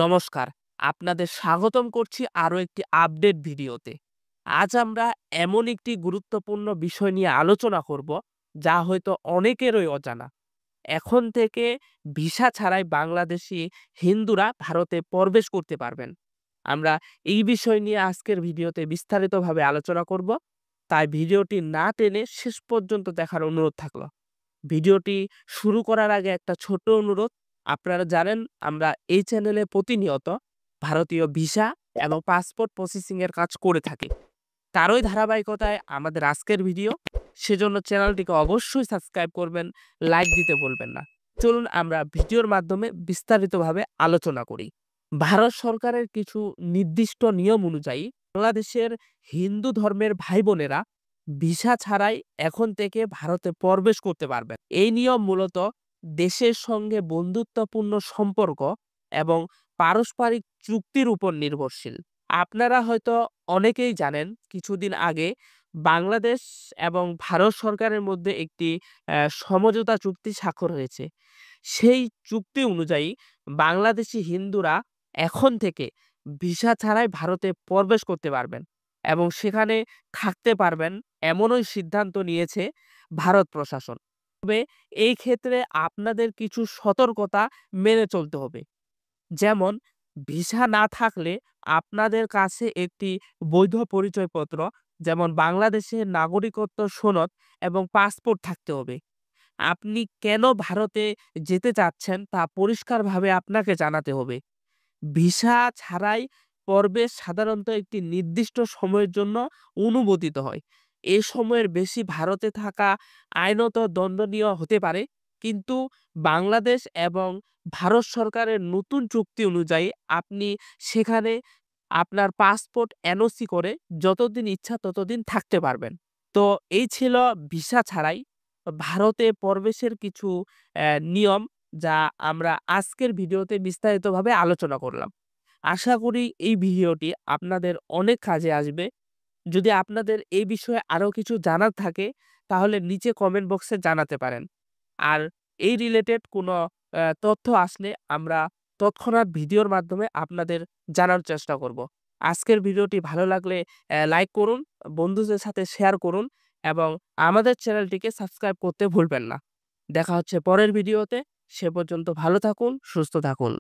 নমস্কার, আপনাদের স্বাগতম করছি আরো একটি আপডেট ভিডিওতে। আজ আমরা এমন একটি গুরুত্বপূর্ণ বিষয় নিয়ে আলোচনা করব, যা হয়তো অনেকেরই অজানা। এখন থেকে ভিসা ছাড়াই বাংলাদেশি হিন্দুরা ভারতে প্রবেশ করতে পারবেন। আমরা এই বিষয় নিয়ে আজকের ভিডিওতে বিস্তারিতভাবে আলোচনা করব। তাই ভিডিওটি না টেনে শেষ পর্যন্ত দেখার অনুরোধ থাকলো। ভিডিওটি শুরু করার আগে একটা ছোট্ট অনুরোধ। আপনারা জানেন আমরা এই চ্যানেলে প্রতিনিয়ত ভারতীয় ভিসা এবং পাসপোর্ট প্রসেসিং এর কাজ করে থাকি। তারই ধারাবাহিকতায় আমাদের আজকের ভিডিও। সেজন্য চ্যানেলটিকে অবশ্যই সাবস্ক্রাইব করবেন, লাইক দিতে বলবেন না। চলুন আমরা ভিডিওর মাধ্যমে বিস্তারিতভাবে আলোচনা করি। ভারত সরকারের কিছু নির্দিষ্ট নিয়ম অনুযায়ী বাংলাদেশের হিন্দু ধর্মের ভাই বোনেরা ভিসা ছাড়াই এখন থেকে ভারতে প্রবেশ করতে পারবেন। এই নিয়ম মূলত দেশের সঙ্গে বন্ধুত্বপূর্ণ সম্পর্ক এবং পারস্পরিক চুক্তির উপর নির্ভরশীল। আপনারা হয়তো অনেকেই জানেন, কিছুদিন আগে বাংলাদেশ এবং ভারত সরকারের মধ্যে একটি সমঝোতা চুক্তি স্বাক্ষর হয়েছে। সেই চুক্তি অনুযায়ী বাংলাদেশি হিন্দুরা এখন থেকে ভিসা ছাড়াই ভারতে প্রবেশ করতে পারবেন এবং সেখানে থাকতে পারবেন, এমনই সিদ্ধান্ত নিয়েছে ভারত প্রশাসন। তবে এই ক্ষেত্রে আপনাদের কিছু সতর্কতা মেনে চলতে হবে। যেমন, ভিসা না থাকলে আপনাদের কাছে একটি বৈধ পরিচয়পত্র, যেমন বাংলাদেশের নাগরিকত্ব সনদ এবং পাসপোর্ট থাকতে হবে। আপনি কেন ভারতে যেতে চাচ্ছেন তা পরিষ্কারভাবে আপনাকে জানাতে হবে। ভিসা ছাড়াই প্রবেশ সাধারণত একটি নির্দিষ্ট সময়ের জন্য অনুমোদিত হয়। এ সময়ের বেশি ভারতে থাকা আইনত দণ্ডনীয় হতে পারে। কিন্তু বাংলাদেশ এবং ভারত সরকারের নতুন চুক্তি অনুযায়ী আপনি সেখানে আপনার পাসপোর্ট এনওসি করে যতদিন ইচ্ছা ততদিন থাকতে পারবেন। তো এই ছিল ভিসা ছাড়াই ভারতে প্রবেশের কিছু নিয়ম, যা আমরা আজকের ভিডিওতে বিস্তারিতভাবে আলোচনা করলাম। আশা করি এই ভিডিওটি আপনাদের অনেক কাজে আসবে। যদি আপনাদের এই বিষয়ে আরো কিছু জানার থাকে, তাহলে নিচে কমেন্ট বক্সে জানাতে পারেন। আর এই রিলেটেড কোনো তথ্য আসলে আমরা তৎক্ষণাৎ ভিডিওর মাধ্যমে আপনাদের জানার চেষ্টা করব। আজকের ভিডিওটি ভালো লাগলে লাইক করুন, বন্ধুদের সাথে শেয়ার করুন এবং আমাদের চ্যানেলটিকে সাবস্ক্রাইব করতে ভুলবেন না। দেখা হচ্ছে পরের ভিডিওতে। সে পর্যন্ত ভালো থাকুন, সুস্থ থাকুন।